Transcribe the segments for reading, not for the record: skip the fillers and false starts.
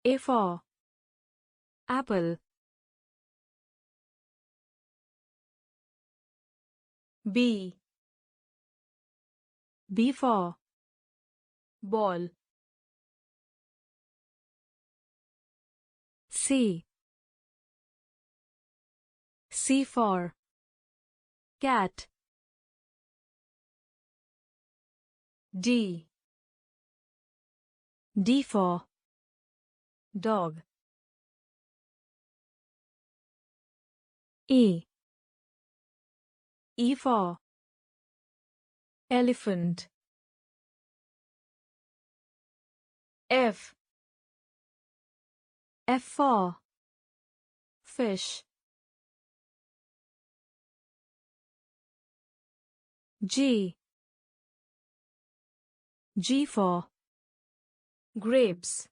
A for apple. B. B for ball. C. C for cat. D. D for dog. E. E for elephant. F. F for fish. G. G for grapes.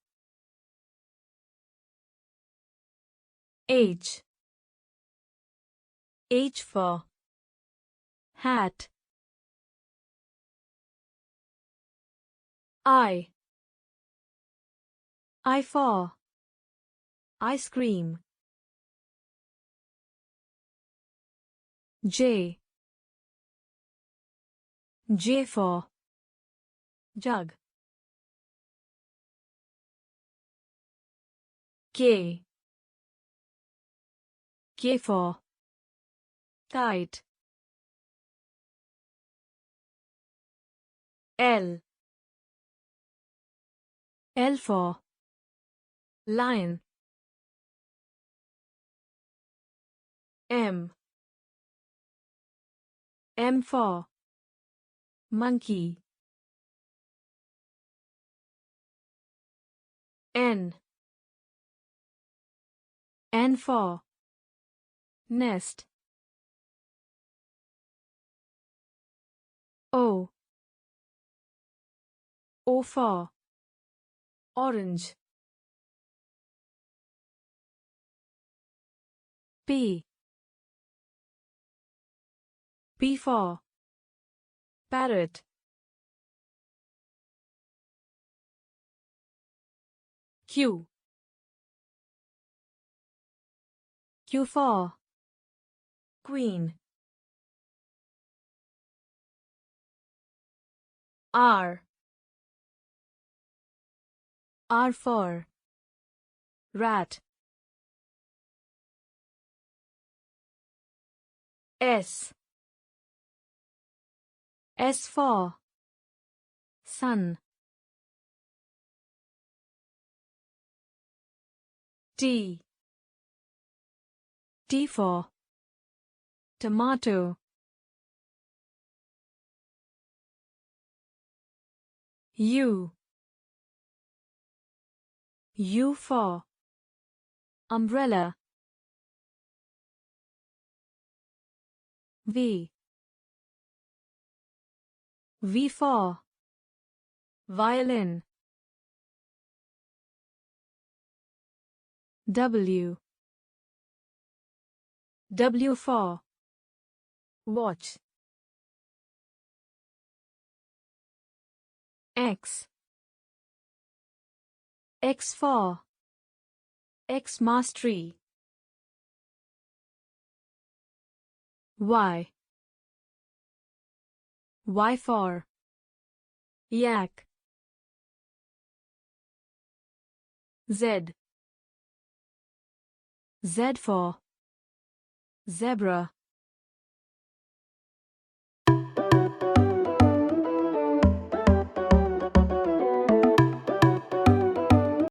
H. H for hat. I. I for ice cream. J. J for jug. K. K for kite. L. L for lion. M. M for monkey. N. N for nest. O. O for orange. P. P for parrot. Q. Q for queen. R. R for rat. S. S for sun. T. T for tomato. U. U for umbrella. V. V for violin. W. W for watch. X. X for Xmas tree. Y. Y for yak. Z. Z for zebra.